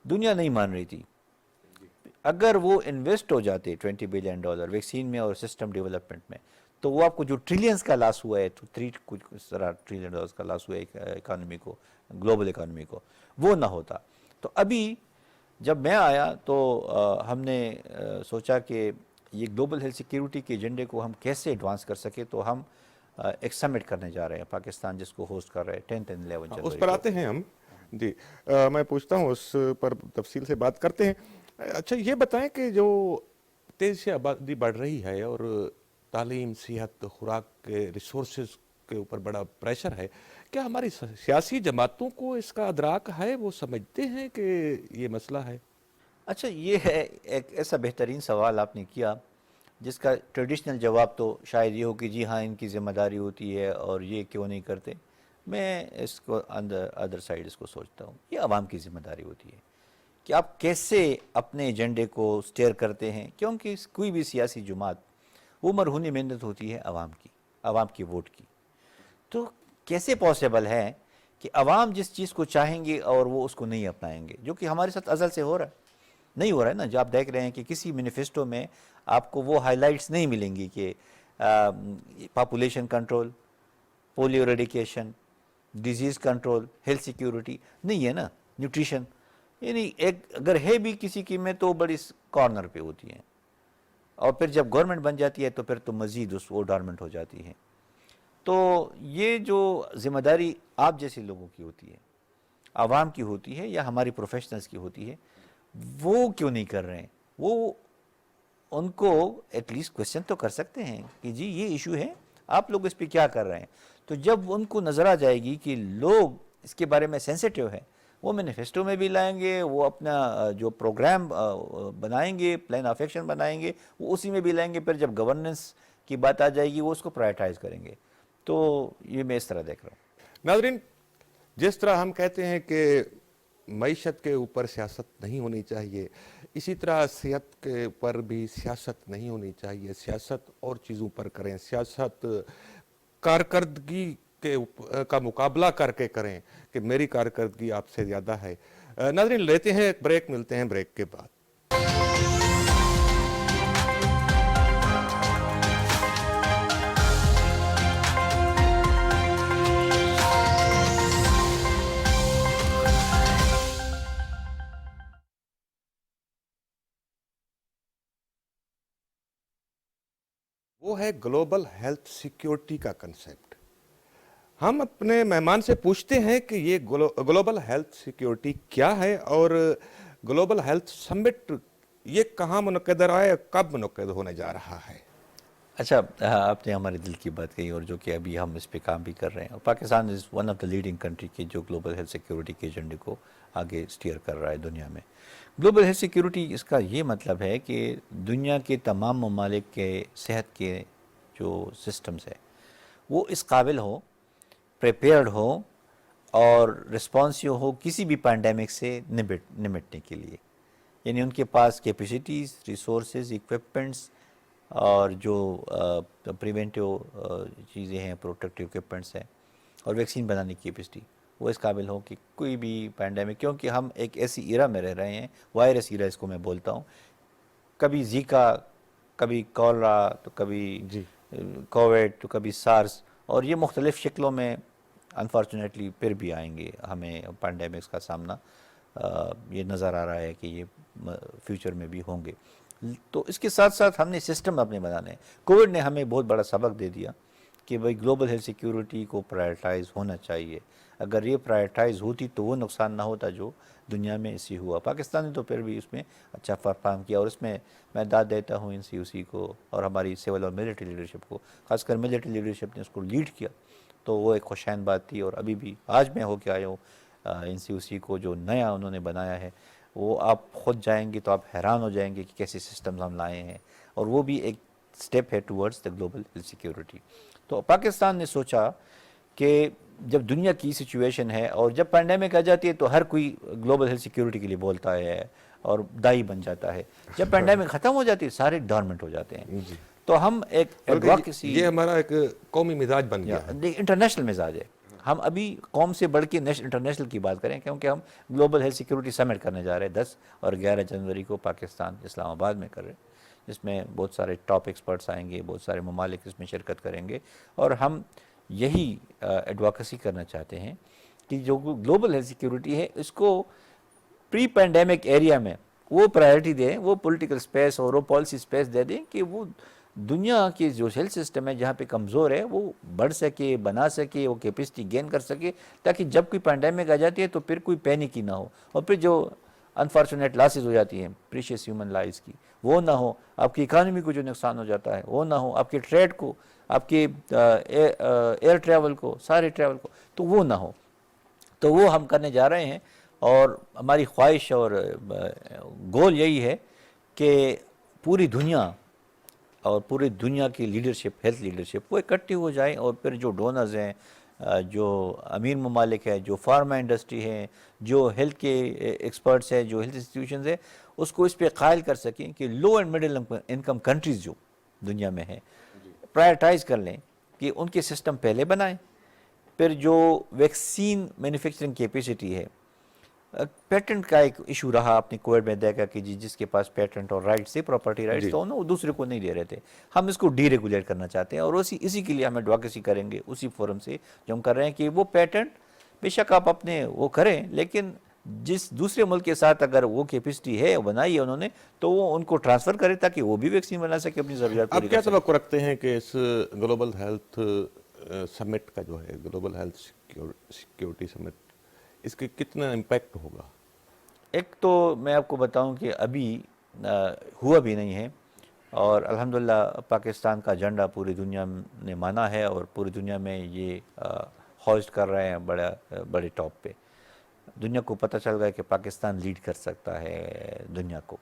دنیا نہیں مان رہی تھی۔ اگر وہ انویسٹ ہو جاتے $20 بلین ویکسین میں اور سسٹم ڈیولپمنٹ میں، تو وہ آپ کو جو ٹریلینز کا لاس ہوا ہے، کچھ اس طرح $1 ٹریلین کا لاس ہوا ہے اکانومی کو، گلوبل اکانومی کو، وہ نہ ہوتا۔ تو ابھی جب میں آیا تو ہم نے سوچا کہ یہ گلوبل ہیلتھ سیکیورٹی کے ایجنڈے کو ہم کیسے ایڈوانس کر سکے، تو ہم ایک سمٹ کرنے جا رہے ہیں پاکستان، جس کو ہوسٹ کر رہے ہیں 10 اور 11 جنوری اس پر آتے ہیں ہم، جی میں پوچھتا ہوں، اس پر تفصیل سے بات کرتے ہیں۔ اچھا یہ بتائیں کہ جو تیزی سے آبادی بڑھ رہی ہے اور تعلیم، صحت، خوراک کے ریسورسز کے اوپر بڑا پریشر ہے، کیا ہماری سیاسی جماعتوں کو اس کا ادراک ہے؟ وہ سمجھتے ہیں کہ یہ مسئلہ ہے؟ اچھا، یہ ہے ایک ایسا بہترین سوال آپ نے کیا جس کا ٹریڈیشنل جواب تو شاید یہ ہو کہ جی ہاں ان کی ذمہ داری ہوتی ہے اور یہ کیوں نہیں کرتے. میں اس کو ادر سائڈ اس کو سوچتا ہوں یہ عوام کی ذمہ داری ہوتی ہے کہ آپ کیسے اپنے ایجنڈے کو سٹیئر کرتے ہیں، کیونکہ کوئی بھی سیاسی جماعت وہ مرہونی محنت ہوتی ہے عوام کی ووٹ کی. تو کیسے پاسبل ہے کہ عوام جس چیز کو چاہیں گے اور وہ اس کو نہیں اپنائیں گے، جو کہ ہمارے ساتھ ازل سے ہو رہا ہے. نہیں ہو رہا ہے نا. جو آپ دیکھ رہے ہیں کہ کسی مینیفیسٹو میں آپ کو وہ ہائی لائٹس نہیں ملیں گی کہ population control, polio ریڈیکیشن، disease control, health security نہیں ہے نا، نیوٹریشن. یعنی ایک اگر ہے بھی کسی کی میں تو بڑی کارنر پہ ہوتی ہیں، اور پھر جب گورنمنٹ بن جاتی ہے تو پھر تو مزید وہ ڈارمنٹ ہو جاتی ہے. تو یہ جو ذمہ داری آپ جیسے لوگوں کی ہوتی ہے، عوام کی ہوتی ہے یا ہماری پروفیشنلز کی ہوتی ہے، وہ کیوں نہیں کر رہے ہیں؟ وہ ان کو ایٹ لیسٹ کوشچن تو کر سکتے ہیں کہ جی یہ ایشو ہے، آپ لوگ اس پہ کیا کر رہے ہیں. تو جب ان کو نظر آ جائے گی کہ لوگ اس کے بارے میں سینسیٹیو ہیں، وہ مینیفیسٹو میں بھی لائیں گے، وہ اپنا جو پروگرام بنائیں گے، پلان آف ایکشن بنائیں گے، وہ اسی میں بھی لائیں گے. پھر جب گورننس کی بات آ جائے گی وہ اس کو پرائرٹائز کریں گے. تو یہ میں اس طرح دیکھ رہا ہوں. ناظرین، جس طرح ہم کہتے ہیں کہ معیشت کے اوپر سیاست نہیں ہونی چاہیے، اسی طرح صحت کے اوپر بھی سیاست نہیں ہونی چاہیے. سیاست اور چیزوں پر کریں، سیاست کارکردگی کا مقابلہ کر کے کریں کہ میری کارکردگی آپ سے زیادہ ہے. ناظرین، لیتے ہیں ایک بریک، ملتے ہیں بریک کے بعد. وہ ہے گلوبل ہیلتھ سیکیورٹی کا کنسیپٹ. ہم اپنے مہمان سے پوچھتے ہیں کہ یہ گلوبل ہیلتھ سیکیورٹی کیا ہے اور گلوبل ہیلتھ سمٹ یہ کہاں منعقد رہا ہے، کب منعقد ہونے جا رہا ہے. اچھا، آپ نے ہمارے دل کی بات کہی، اور جو کہ ابھی ہم اس پہ کام بھی کر رہے ہیں. اور Pakistan is one of the leading country کے جو گلوبل ہیلتھ سیکیورٹی کے ایجنڈے کو آگے سٹیئر کر رہا ہے دنیا میں. گلوبل ہیلتھ سیکیورٹی اس کا یہ مطلب ہے کہ دنیا کے تمام ممالک کے صحت کے جو سسٹمز ہے وہ اس قابل ہو، پریپیئرڈ ہو اور رسپانسیو ہو کسی بھی پینڈیمک سے نمٹنے کے لیے. یعنی ان کے پاس کیپیسٹیز، ریسورسز، اکوپمنٹس اور جو پریونٹیو چیزیں ہیں، پروٹیکٹیو اکوپمنٹس ہیں، اور ویکسین بنانے کی کیپیسٹی وہ اس قابل ہو کہ کوئی بھی پینڈیمک. کیونکہ ہم ایک ایسی ایرا میں رہ رہے ہیں، وائرس ایرا اس کو میں بولتا ہوں. کبھی زیکا، کبھی کولرا، تو کبھی کووڈ، تو کبھی سارس، اور یہ مختلف شکلوں میں انفارچونیٹلی پھر بھی آئیں گے. ہمیں پینڈیمکس کا سامنا یہ نظر آ رہا ہے کہ یہ فیوچر میں بھی ہوں گے. تو اس کے ساتھ ساتھ ہم نے سسٹم اپنے بنانے ہیں. کووڈ نے ہمیں بہت بڑا سبق دے دیا کہ بھائی گلوبل ہیلتھ سیکیورٹی کو پرائرٹائز ہونا چاہیے. اگر یہ پرائرٹائز ہوتی تو وہ نقصان نہ ہوتا جو دنیا میں اس سے ہوا. پاکستان نے تو پھر بھی اس میں اچھا پرفارم کیا، اور اس میں میں داد دیتا ہوں NCOC کو اور ہماری سول اور ملٹری لیڈرشپ کو. خاص کر ملٹری لیڈرشپ نے اس کو لیڈ کیا، تو وہ ایک خوشائن بات تھی. اور ابھی بھی آج میں ہو کے آیا ہوں NCOC کو جو نیا انہوں نے بنایا ہے، وہ آپ خود جائیں گے تو آپ حیران ہو جائیں گے کہ کیسے سسٹمز ہم لائے ہیں. اور وہ بھی ایک سٹیپ ہے towards the global health security. تو پاکستان نے سوچا کہ جب دنیا کی سچویشن ہے اور جب پینڈیمک آ جاتی ہے تو ہر کوئی گلوبل ہیلتھ سیکیورٹی کے لیے بولتا ہے اور دائی بن جاتا ہے. جب پینڈیمک ختم ہو جاتی ہے سارے ڈورمنٹ ہو جاتے ہیں. تو ہم ایک ایڈوکیسی، یہ ہمارا ایک قومی مزاج بن گیا ہے، انٹرنیشنل مزاج ہے. ہم ابھی قوم سے بڑھ کے انٹرنیشنل کی بات کریں، کیونکہ ہم گلوبل ہیلتھ سیکیورٹی سمٹ کرنے جا رہے ہیں 10 اور 11 جنوری کو پاکستان اسلام آباد میں کر رہے ہیں، جس میں بہت سارے ٹاپ ایکسپرٹس آئیں گے، بہت سارے ممالک اس میں شرکت کریں گے. اور ہم یہی ایڈوکیسی کرنا چاہتے ہیں کہ جو گلوبل ہیلتھ سیکیورٹی ہے اس کو پری پینڈیمک ایریا میں وہ پرائرٹی دیں، وہ پولیٹیکل سپیس اور وہ پالیسی سپیس دے دیں کہ وہ دنیا کی جو ہیلتھ سسٹم ہے جہاں پہ کمزور ہے وہ بڑھ سکے، بنا سکے، وہ کیپیسٹی گین کر سکے، تاکہ جب کوئی پینڈیمک آ جاتی ہے تو پھر کوئی پینک ہی نہ ہو. اور پھر جو انفارچونیٹ لاسز ہو جاتی ہیں پریشیس ہیومن لائفز کی، وہ نہ ہو. آپ کی اکانومی کو جو نقصان ہو جاتا ہے وہ نہ ہو. آپ کے ٹریڈ کو، آپ کے ایئر ٹریول کو، سارے ٹریول کو، تو وہ نہ ہو. تو وہ ہم کرنے جا رہے ہیں. اور ہماری خواہش اور گول یہی ہے کہ پوری دنیا اور پوری دنیا کی لیڈرشپ، ہیلتھ لیڈرشپ، وہ اکٹھی ہو جائیں، اور پھر جو ڈونرز ہیں، جو امیر ممالک ہیں، جو فارما انڈسٹری ہیں، جو ہیلتھ کے ایکسپرٹس ہیں، جو ہیلتھ انسٹیٹیوشنز ہیں، اس کو اس پہ قائل کر سکیں کہ لو اینڈ مڈل انکم کنٹریز جو دنیا میں ہیں پرائرٹائز کر لیں کہ ان کے سسٹم پہلے بنائیں. پھر جو ویکسین مینوفیکچرنگ کیپیسٹی ہے، پیٹنٹ کا ایک ایشو رہا، آپ نے کووڈ میں دیکھا کہ جس کے پاس پیٹنٹ اور رائٹس تھے، پراپرٹی رائٹس تو وہ دوسرے کو نہیں دے رہے تھے. ہم اس کو ڈی ریگولیٹ کرنا چاہتے ہیں، اور اسی کے لیے ہم ایڈوکیسی کریں گے اسی فورم سے جو ہم کر رہے ہیں کہ وہ پیٹنٹ بے شک آپ اپنے وہ کریں، لیکن جس دوسرے ملک کے ساتھ اگر وہ کیپیسٹی ہے بنائی ہے انہوں نے، تو وہ ان کو ٹرانسفر کرے تاکہ وہ بھی ویکسین بنا سکے، اپنی ضروریات پوری آپ کیا کر سکے. توقع رکھتے ہیں کہ اس گلوبل ہیلتھ سمٹ کا جو ہے، گلوبل ہیلتھ سیکیورٹی سمٹ، اس کے کتنا امپیکٹ ہوگا؟ ایک تو میں آپ کو بتاؤں کہ ابھی ہوا بھی نہیں ہے، اور الحمدللہ پاکستان کا جھنڈا پوری دنیا نے مانا ہے، اور پوری دنیا میں یہ ہوسٹ کر رہے ہیں بڑے ٹاپ پہ. دنیا کو پتہ چل گیا کہ پاکستان لیڈ کر سکتا ہے دنیا کو.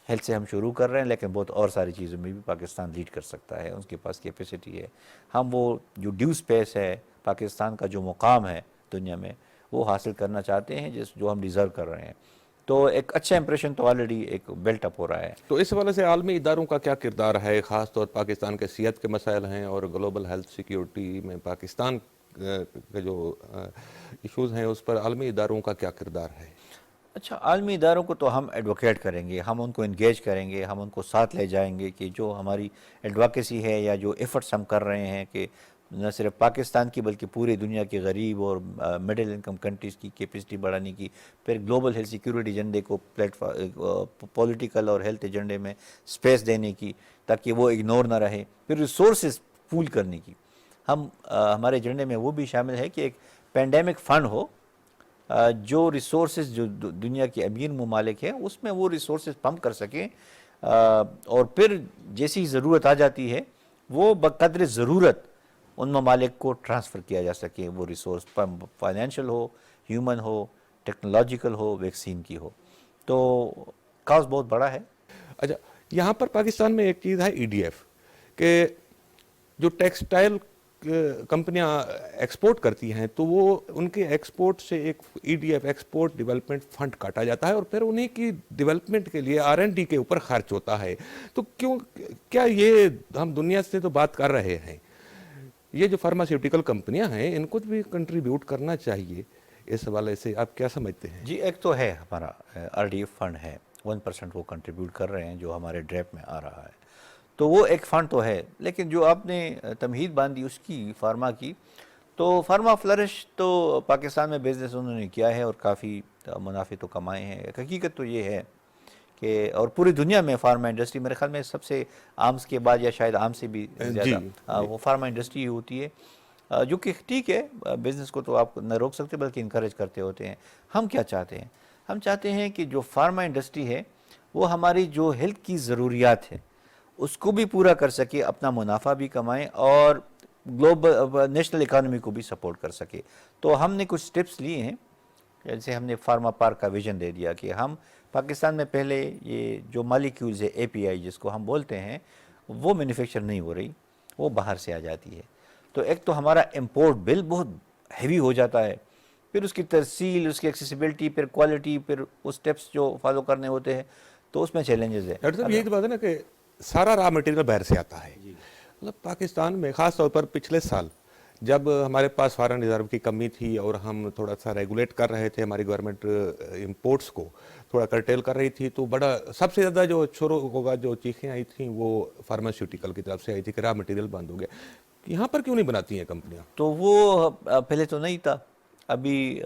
ہیلتھ سے ہم شروع کر رہے ہیں، لیکن بہت اور ساری چیزوں میں بھی پاکستان لیڈ کر سکتا ہے، اس کے پاس کیپیسٹی ہے. ہم وہ جو ڈیو اسپیس ہے، پاکستان کا جو مقام ہے دنیا میں، وہ حاصل کرنا چاہتے ہیں جو ہم ڈیزرو کر رہے ہیں. تو ایک اچھا امپریشن تو آلریڈی ایک بلٹ اپ ہو رہا ہے. تو اس حوالے سے عالمی اداروں کا کیا کردار ہے، خاص طور پاکستان کے صحت کے مسائل ہیں اور گلوبل ہیلتھ سیکیورٹی میں پاکستان کے جو ایشوز ہیں، اس پر عالمی اداروں کا کیا کردار ہے؟ اچھا، عالمی اداروں کو تو ہم ایڈوکیٹ کریں گے، ہم ان کو انگیج کریں گے، ہم ان کو ساتھ لے جائیں گے کہ جو ہماری ایڈوکیسی ہے یا جو ایفرٹس ہم کر رہے ہیں کہ نہ صرف پاکستان کی بلکہ پوری دنیا کے غریب اور مڈل انکم کنٹریز کی کیپیسٹی بڑھانے کی، پھر گلوبل ہیلتھ سیکیورٹی ایجنڈے کو پولیٹیکل اور ہیلتھ ایجنڈے میں سپیس دینے کی تاکہ وہ اگنور نہ رہے، پھر ریسورسز پول کرنے کی. ہمارے ایجنڈے میں وہ بھی شامل ہے کہ ایک پینڈیمک فنڈ ہو، جو ریسورسز جو دنیا کے امیر ممالک ہیں اس میں وہ ریسورسز پمپ کر سکیں، اور پھر جیسی ضرورت آ جاتی ہے وہ بقدر ضرورت ان ممالک کو ٹرانسفر کیا جا سکے. وہ ریسورس فائنینشیل ہو، ہیومن ہو، ٹیکنالوجیکل ہو، ویکسین کی ہو. تو کاز بہت بڑا ہے. اچھا، یہاں پر پاکستان میں ایک چیز ہے ای ڈی ایف، کہ جو ٹیکسٹائل کمپنیاں ایکسپورٹ کرتی ہیں تو وہ ان کے ایکسپورٹ سے ایک E D F, export development fund کاٹا جاتا ہے، اور پھر انہیں کی ڈیولپمنٹ کے لیے R&D کے اوپر خرچ ہوتا ہے. تو کیا یہ ہم دنیا سے تو بات کر رہے ہیں، یہ جو فارماسیوٹیکل کمپنیاں ہیں ان کو بھی کنٹریبیوٹ کرنا چاہیے اس حوالے سے؟ آپ کیا سمجھتے ہیں؟ جی، ایک تو ہے ہمارا RDF فنڈ ہے، 1% وہ کنٹریبیوٹ کر رہے ہیں جو ہمارے ڈریپ میں آ رہا ہے، تو وہ ایک فنڈ تو ہے. لیکن جو آپ نے تمہید باندھی اس کی فارما کی، تو فارما فلرش تو پاکستان میں بزنس انہوں نے کیا ہے اور کافی منافع تو کمائے ہیں. حقیقت تو یہ ہے کہ اور پوری دنیا میں فارما انڈسٹری میرے خیال میں سب سے آمس کے بعد یا شاید آم سے بھی زیادہ وہ فارما انڈسٹری ہی ہوتی ہے، جو کہ ٹھیک ہے، بزنس کو تو آپ نہ روک سکتے بلکہ انکریج کرتے ہوتے ہیں. ہم کیا چاہتے ہیں؟ ہم چاہتے ہیں کہ جو فارما انڈسٹری ہے وہ ہماری جو ہیلتھ کی ضروریات ہے اس کو بھی پورا کر سکے، اپنا منافع بھی کمائیں اور گلوبل نیشنل اکانومی کو بھی سپورٹ کر سکے. تو ہم نے کچھ سٹیپس لیے ہیں، جیسے ہم نے فارما پارک کا ویژن دے دیا کہ ہم پاکستان میں پہلے یہ جو مالیکیولز ہے API جس کو ہم بولتے ہیں، وہ مینوفیکچر نہیں ہو رہی، وہ باہر سے آ جاتی ہے. تو ایک تو ہمارا امپورٹ بل بہت ہیوی ہو جاتا ہے، پھر اس کی ترسیل، اس کی ایکسیسیبلٹی، پھر کوالٹی، پھر وہ سٹیپس جو فالو کرنے ہوتے ہیں، تو اس میں چیلنجز ہے. ڈاکٹر صاحب، یہی تو بات ہے نا کہ سارا را مٹیریل باہر سے آتا ہے. مطلب پاکستان میں خاص طور پر پچھلے سال جب ہمارے پاس فارن ریزرو کی کمی تھی اور ہم تھوڑا سا ریگولیٹ کر رہے تھے، ہماری گورنمنٹ امپورٹس کو تھوڑا کرٹیل کر رہی تھی، تو بڑا سب سے زیادہ جو شروع ہوگا جو چیخیں آئی تھیں وہ فارماسیوٹیکل کی طرف سے آئی تھی کہ را مٹیریل بند ہو گیا. یہاں پر کیوں نہیں بناتی ہیں کمپنیاں؟ تو وہ پہلے تو نہیں تھا. ابھی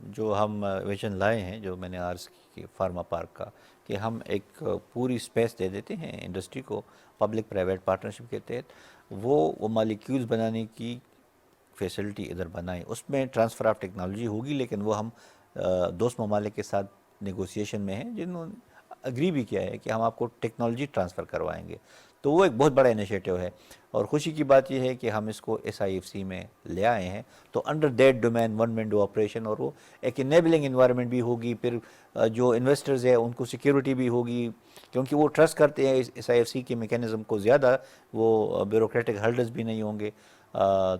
جو ہم ویژن لائے ہیں، جو میں نے عرض کی فارما پارک کا، کہ ہم ایک پوری سپیس دے دیتے ہیں انڈسٹری کو پبلک پرائیویٹ پارٹنرشپ کے تحت، وہ مالیکیولز بنانے کی فیسلٹی ادھر بنائیں. اس میں ٹرانسفر آف ٹیکنالوجی ہوگی، لیکن وہ ہم دوست ممالک کے ساتھ نیگوسیشن میں ہیں جنہوں نے اگری بھی کیا ہے کہ ہم آپ کو ٹیکنالوجی ٹرانسفر کروائیں گے. تو وہ ایک بہت بڑا انیشیٹو ہے، اور خوشی کی بات یہ ہے کہ ہم اس کو SIFC میں لے آئے ہیں، تو under that domain one window operation, اور وہ ایک انیبلنگ انوائرمنٹ بھی ہوگی، پھر جو انویسٹرز ہیں ان کو سیکیورٹی بھی ہوگی، کیونکہ وہ ٹرسٹ کرتے ہیں SIFC کے میکینزم کو زیادہ، وہ بیوروکریٹک ہرڈلز بھی نہیں ہوں گے،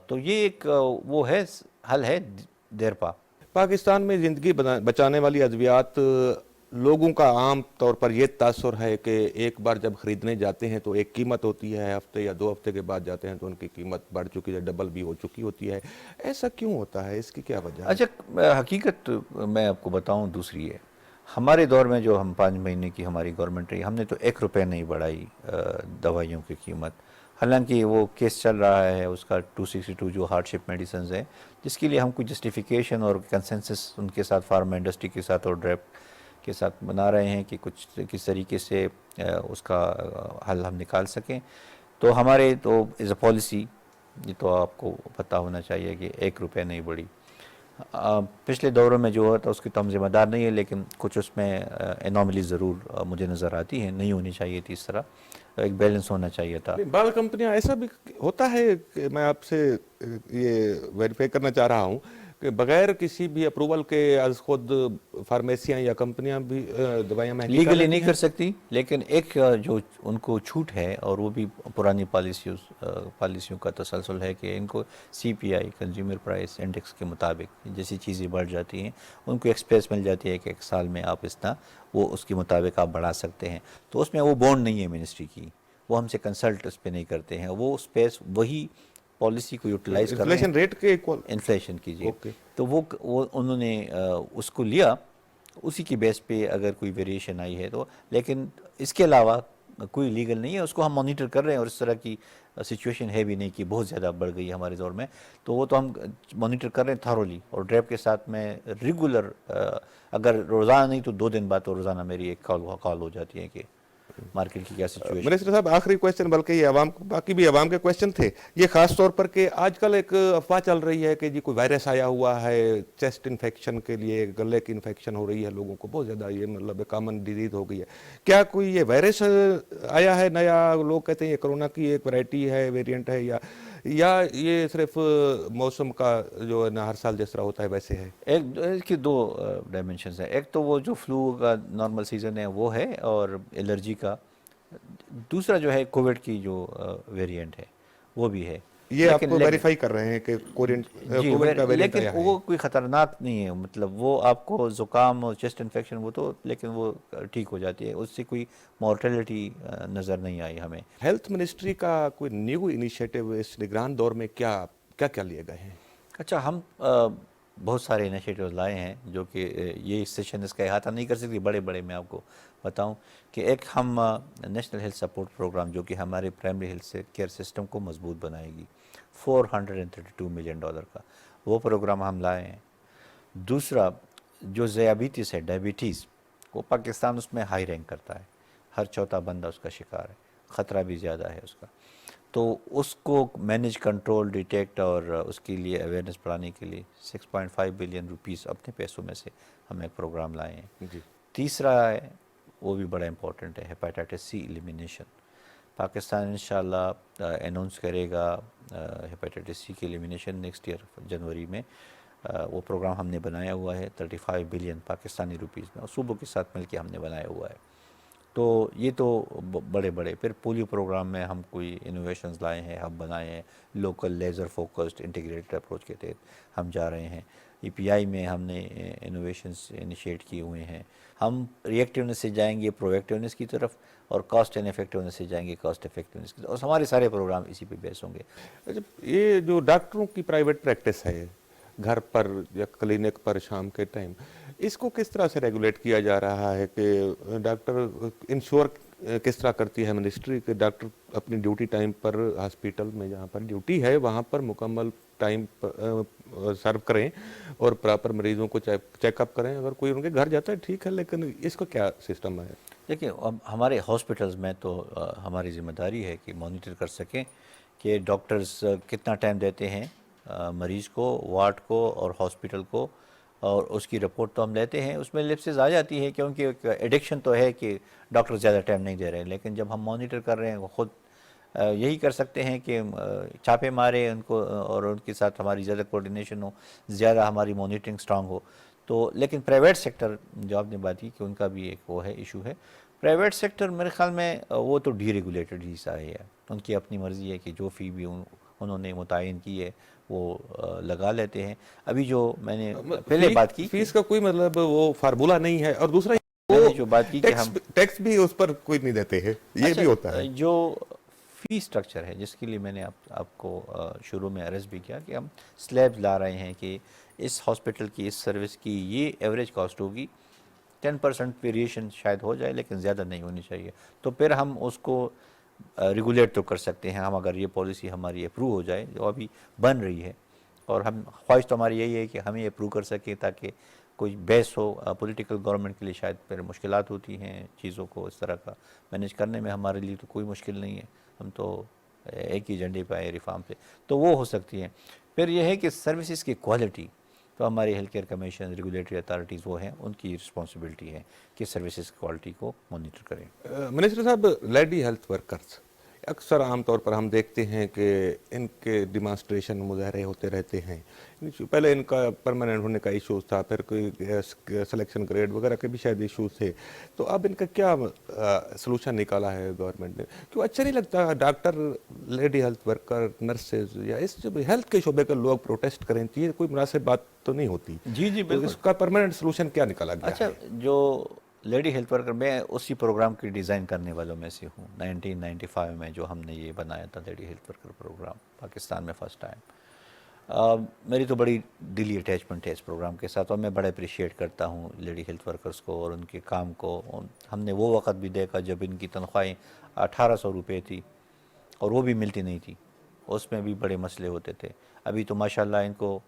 تو یہ ایک وہ ہے حل ہے دیر پا۔ پاکستان میں زندگی بچانے والی ادویات لوگوں کا عام طور پر یہ تاثر ہے کہ ایک بار جب خریدنے جاتے ہیں تو ایک قیمت ہوتی ہے، ہفتے یا 2 ہفتے کے بعد جاتے ہیں تو ان کی قیمت بڑھ چکی ہے، ڈبل بھی ہو چکی ہوتی ہے، ایسا کیوں ہوتا ہے؟ اس کی کیا وجہ ہے؟ اچھا، حقیقت میں آپ کو بتاؤں دوسری ہے، ہمارے دور میں جو ہم 5 مہینے کی ہماری گورنمنٹ رہی، ہم نے تو 1 روپے نہیں بڑھائی دوائیوں کی قیمت، حالانکہ وہ کیس چل رہا ہے اس کا 262 جو ہارڈ شپ میڈیسنز ہیں، جس کے لیے ہم کوئی جسٹیفیکیشن اور کنسنسس ان کے ساتھ فارما انڈسٹری کے ساتھ اور ڈریپ کے ساتھ بنا رہے ہیں کہ کس طریقے سے اس کا حل ہم نکال سکیں، تو ہمارے تو ایز اے پالیسی یہ تو آپ کو پتہ ہونا چاہیے کہ 1 روپے نہیں بڑھی۔ پچھلے دوروں میں جو ہوا تھا اس کی تو ہم ذمہ دار نہیں ہے، لیکن کچھ اس میں انوملی ضرور مجھے نظر آتی ہیں، نہیں ہونی چاہیے تھی اس طرح، ایک بیلنس ہونا چاہیے تھا۔ بعض کمپنیاں ایسا بھی ہوتا ہے کہ میں آپ سے یہ ویریفائی کرنا چاہ رہا ہوں کہ بغیر کسی بھی اپروول کے از خود فارمیسیاں یا کمپنیاں بھی دوائیاں مہنگی کر لیگلی لیتی نہیں ہیں؟ کر سکتی، لیکن ایک جو ان کو چھوٹ ہے، اور وہ بھی پرانی پالیسیوں کا تسلسل ہے کہ ان کو CPI کنزیومر پرائس انڈیکس کے مطابق جیسی چیزیں بڑھ جاتی ہیں ان کو ایک سپیس مل جاتی ہے کہ 1 سال میں آپ اتنا وہ اس کے مطابق آپ بڑھا سکتے ہیں، تو اس میں وہ بونڈ نہیں ہے منسٹری کی، وہ ہم سے کنسلٹ اس پہ نہیں کرتے ہیں، وہ سپیس وہی پالیسی کو یوٹیلائز کر رہے ہیں انفلیشن ریٹ کے ایکول؟ انفلیشن کیجیے، اوکے۔ تو وہ انہوں نے اس کو لیا، اسی کی بیس پہ اگر کوئی ویریشن آئی ہے تو، لیکن اس کے علاوہ کوئی لیگل نہیں ہے، اس کو ہم مانیٹر کر رہے ہیں، اور اس طرح کی سچویشن ہے بھی نہیں کہ بہت زیادہ بڑھ گئی ہے ہمارے دور میں، تو وہ تو ہم مانیٹر کر رہے ہیں تھارولی، اور ڈریپ کے ساتھ میں ریگولر، اگر روزانہ نہیں تو 2 دن بعد تو روزانہ میری ایک کال ہو جاتی ہے کہ مارکیٹ کی کیا سچویشن۔ منسٹر صاحب، آخری کویسچن، بلکہ یہ باقی بھی عوام کے کویسچن تھے، یہ خاص طور پر کہ آج کل ایک افواہ چل رہی ہے کہ جی کوئی وائرس آیا ہوا ہے چیسٹ انفیکشن کے لیے، گلے کی انفیکشن ہو رہی ہے لوگوں کو بہت زیادہ، یہ مطلب کامن ڈیزیز ہو گئی ہے، کیا کوئی یہ وائرس آیا ہے نیا؟ لوگ کہتے ہیں یہ کرونا کی ایک ویرائٹی ہے، ویریئنٹ ہے، یا یہ صرف موسم کا جو ہے نا ہر سال جس طرح ہوتا ہے ویسے ہے؟ اس کی 2 ڈائمنشنز ہیں، ایک تو وہ جو فلو کا نارمل سیزن ہے وہ ہے، اور الرجی کا، دوسرا جو ہے کووڈ کی جو ویریئنٹ ہے وہ بھی ہے، یہ آپ لیکن ویریفائی کر رہے ہیں کہ جی کووڈ کا ویریئنٹ لیکن آیا ہے؟ وہ کوئی خطرناک نہیں ہے، مطلب وہ آپ کو زکام اور چیسٹ انفیکشن وہ تو، لیکن وہ ٹھیک ہو جاتی ہے، اس سے کوئی مورٹیلٹی نظر نہیں آئی ہمیں۔ ہیلتھ منسٹری کا کوئی نیو انیشیٹو اس نگران دور میں کیا لیے گئے ہیں؟ اچھا، ہم بہت سارے انیشیٹوز لائے ہیں جو کہ یہ سیشن اس کا احاطہ نہیں کر سکتی، بڑے بڑے میں آپ کو بتاؤں کہ ایک ہم نیشنل ہیلتھ سپورٹ پروگرام جو کہ ہمارے پرائمری ہیلتھ کیئر سسٹم کو مضبوط بنائے گی، $432 ملین کا وہ پروگرام ہم لائے ہیں۔ دوسرا جو ذیابیطس ہے، ڈائبٹیز، وہ پاکستان اس میں ہائی رینک کرتا ہے، ہر 4تھا بندہ اس کا شکار ہے، خطرہ بھی زیادہ ہے اس کا، تو اس کو مینیج، کنٹرول، ڈیٹیکٹ اور اس کے لیے اویئرنیس بڑھانے کے لیے 6.5 بلین روپیز اپنے پیسوں میں سے ہم ایک پروگرام لائے ہیں۔ جی۔ تیسرا ہے، وہ بھی بڑا امپورٹنٹ ہے، ہیپاٹائٹس C ایلیمینیشن۔ پاکستان انشاءاللہ اناؤنس کرے گا ہیپاٹائٹس C کی ایلیمینیشن نیکسٹ ایئر جنوری میں، وہ پروگرام ہم نے بنایا ہوا ہے 35 بلین پاکستانی روپیز میں، اور صوبوں کے ساتھ مل کے ہم نے بنایا ہوا ہے، تو یہ تو بڑے پر پولیو پروگرام میں ہم کوئی انوویشنز لائے ہیں، ہم بنائے ہیں، local laser focused integrated approach کے تحت ہم جا رہے ہیں۔ EPI میں ہم نے انوویشنز انیشیٹ کیے ہوئے ہیں، ہم ری ایکٹیونیس سے جائیں گے پرو ایکٹیونیس کی طرف، اور کاسٹ اینڈ افیکٹونیس سے جائیں گے کاسٹ افیکٹونیس کی طرف، اور ہمارے سارے پروگرام اسی پہ بیس ہوں گے۔ اچھا، یہ جو ڈاکٹروں کی پرائیویٹ پریکٹس ہے گھر پر یا کلینک پر شام کے ٹائم، اس کو کس طرح سے ریگولیٹ کیا جا رہا ہے کہ ڈاکٹر انشور کس طرح کرتی ہے منسٹری کہ ڈاکٹر اپنی ڈیوٹی ٹائم پر ہاسپیٹل میں جہاں پر ڈیوٹی ہے وہاں پر مکمل ٹائم سرو کریں اور پراپر مریضوں کو چیک اپ کریں؟ اگر کوئی ان کے گھر جاتا ہے ٹھیک ہے، لیکن اس کا کیا سسٹم ہے؟ دیکھیں، اب ہمارے ہاسپٹلز میں تو ہماری ذمہ داری ہے کہ مانیٹر کر سکیں کہ ڈاکٹرز کتنا ٹائم دیتے ہیں مریض کو، وارڈ کو اور ہاسپٹل کو، اور اس کی رپورٹ تو ہم لیتے ہیں، اس میں لپسز آ جاتی ہے کیونکہ ایک ایڈکشن تو ہے کہ ڈاکٹر زیادہ ٹائم نہیں دے رہے ہیں، لیکن جب ہم مانیٹر کر رہے ہیں، وہ خود یہی کر سکتے ہیں کہ چھاپے مارے ان کو اور ان کے ساتھ ہماری زیادہ کوارڈینیشن ہو, زیادہ ہماری مانیٹرنگ سٹرانگ ہو. تو لیکن پرائیویٹ سیکٹر جو آپ نے بات کی کہ ان کا بھی ایک وہ ہے ایشو ہے. پرائیویٹ سیکٹر میرے خیال میں وہ تو ڈی ریگولیٹڈ ہی سا ہے, ان کی اپنی مرضی ہے کہ جو فی بھی انہوں نے متعین کی ہے وہ لگا لیتے ہیں. ابھی جو میں نے پہلے بات کی فیس کا کوئی مطلب وہ فارمولا نہیں ہے, اور دوسرا میں نے جو بات کی کہ ہم ٹیکس بھی اس پر کوئی نہیں دیتے ہیں, یہ بھی ہوتا ہے. جو فی سٹرکچر ہے جس کے لیے میں نے آپ کو شروع میں عرض بھی کیا کہ ہم سلیبز لا رہے ہیں کہ اس ہاسپٹل کی اس سروس کی یہ ایوریج کاسٹ ہوگی, 10% ویریشن شاید ہو جائے لیکن زیادہ نہیں ہونی چاہیے. تو پھر ہم اس کو ریگولیٹ تو کر سکتے ہیں ہم, اگر یہ پالیسی ہماری اپروو ہو جائے جو ابھی بن رہی ہے. اور ہم خواہش تو ہماری یہی ہے کہ ہمیں اپروو کر سکیں تاکہ کوئی بیس ہو. پولیٹیکل گورنمنٹ کے لیے شاید پھر مشکلات ہوتی ہیں چیزوں کو اس طرح کا مینیج کرنے میں, ہمارے لیے تو کوئی مشکل نہیں ہے, ہم تو ایک ہی ایجنڈے پہ آئے ریفارم پہ, تو وہ ہو سکتی ہیں. پھر یہ ہے کہ سروسز کی کوالٹی تو ہماری health care commission regulatory authorities وہ ہیں, ان کی رسپانسبلٹی ہے کہ سروسز کی کوالٹی کو مانیٹر کریں. منسٹر صاحب, لیڈی ہیلتھ ورکرز اکثر عام طور پر ہم دیکھتے ہیں کہ ان کے ڈیمانسٹریشن مظاہرے ہوتے رہتے ہیں. پہلے ان کا پرماننٹ ہونے کا ایشوز تھا, پھر کوئی سلیکشن گریڈ وغیرہ کے بھی شاید ایشوز تھے. تو اب ان کا کیا سلوشن نکالا ہے گورنمنٹ نے؟ کیوں اچھا نہیں لگتا doctor, lady health worker, nurses یا اس ہیلتھ کے شعبے کے لوگ پروٹیسٹ کریں, تو یہ کوئی مناسب بات تو نہیں ہوتی. جی بالکل. اس کا پرماننٹ سلوشن کیا نکالا گیا؟ اچھا, جو لیڈی ہیلتھ ورکر, میں اسی پروگرام کی ڈیزائن کرنے والوں میں سے ہوں. 1995 میں جو ہم نے یہ بنایا تھا lady health worker programme Pakistan میں فرسٹ ٹائم, میری تو بڑی دلی اٹیچمنٹ ہے اس پروگرام کے ساتھ, اور میں بڑا اپریشیٹ کرتا ہوں لیڈی ہیلتھ ورکرز کو اور ان کے کام کو. ہم نے وہ وقت بھی دیکھا جب ان کی تنخواہیں 1800 روپے تھی اور وہ بھی ملتی نہیں تھی, اس میں بھی بڑے مسئلے ہوتے تھے. ابھی تو ماشاءاللہ ان کو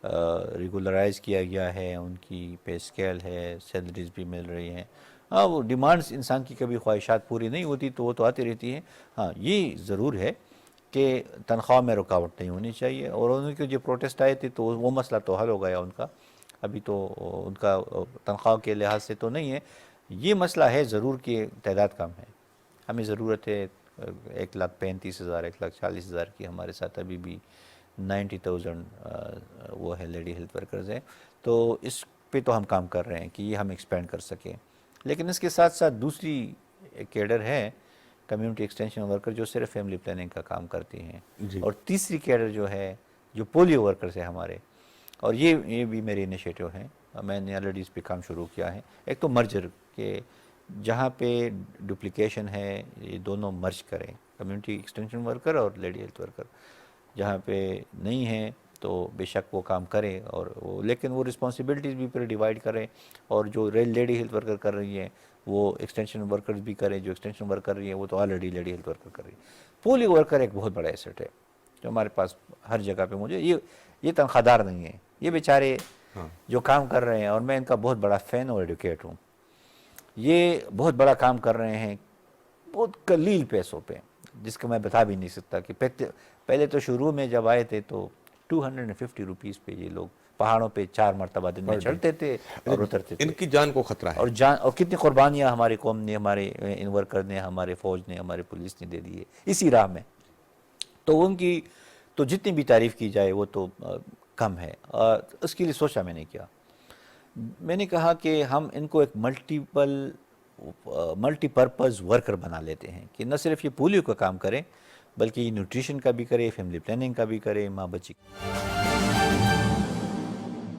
ریگولرائز کیا گیا ہے, ان کی پے اسکیل ہے, سیلریز بھی مل رہی ہیں. ہاں, وہ ڈیمانڈز انسان کی کبھی خواہشات پوری نہیں ہوتی تو وہ تو آتی رہتی ہیں. ہاں, یہ ضرور ہے کہ تنخواہ میں رکاوٹ نہیں ہونی چاہیے, اور ان کے جو پروٹیسٹ آئے تھے تو وہ مسئلہ تو حل ہو گیا ان کا. ابھی تو ان کا تنخواہ کے لحاظ سے تو نہیں ہے. یہ مسئلہ ہے ضرور کہ تعداد کم ہے, ہمیں ضرورت ہے 1,35,000 1,40,000 کی. ہمارے ساتھ ابھی بھی 90,000 وہ ہے لیڈی ہیلتھ ورکرز ہیں. تو اس پہ تو ہم کام کر رہے ہیں کہ یہ ہم ایکسپینڈ کر سکیں. لیکن اس کے ساتھ ساتھ دوسری کیڈر ہے کمیونٹی ایکسٹینشن ورکر جو صرف فیملی پلاننگ کا کام کرتی ہیں. اور تیسری کیڈر جو ہے جو پولیو ورکرز ہیں ہمارے, اور یہ بھی میرے انیشیٹو ہیں, میں نے آلریڈی اس پہ کام شروع کیا ہے. ایک تو مرجر کہ جہاں پہ ڈپلیکیشن ہے یہ دونوں مرج کریں, کمیونٹی ایکسٹینشن ورکر اور لیڈی ہیلتھ ورکر. جہاں پہ نہیں ہیں تو بے شک وہ کام کریں, اور وہ لیکن وہ رسپانسبلٹیز بھی پھر ڈیوائڈ کریں, اور جو لیڈی ہیلتھ ورکر کر رہی ہیں وہ ایکسٹینشن ورکرز بھی کریں, جو ایکسٹینشن ورک کر رہی ہیں وہ تو آلریڈی لیڈی ہیلتھ ورکر کر رہی ہیں. پولیو ورکر ایک بہت بڑا ایسٹ ہے جو ہمارے پاس ہر جگہ پہ مجھے یہ تنخواہ دار نہیں ہے, یہ بیچارے جو کام کر رہے ہیں, اور میں ان کا بہت بڑا فین اور ایڈوکیٹ ہوں. یہ بہت بڑا کام کر رہے ہیں بہت قلیل پیسوں پہ, جس کو میں بتا بھی نہیں سکتا. کہ پہلے تو شروع میں جب آئے تھے تو 250 روپیز پہ یہ لوگ پہاڑوں پہ 4 مرتبہ دن میں چڑھتے تھے اور اترتے تھے. ان کی جان کو خطرہ ہے, اور کتنی قربانیاں ہماری قوم نے, ہمارے ان ورکر نے, ہمارے فوج نے, ہمارے پولیس نے دے دی ہے اسی راہ میں. تو ان کی تو جتنی بھی تعریف کی جائے وہ تو کم ہے. اس کے لیے سوچا میں نے کیا, میں نے کہا کہ ہم ان کو ایک ملٹی پرپز ورکر بنا لیتے ہیں کہ نہ صرف یہ پولیو کا کام کریں بلکہ یہ نیوٹریشن کا بھی کرے, فیملی پلاننگ کا بھی کرے, ماں بچی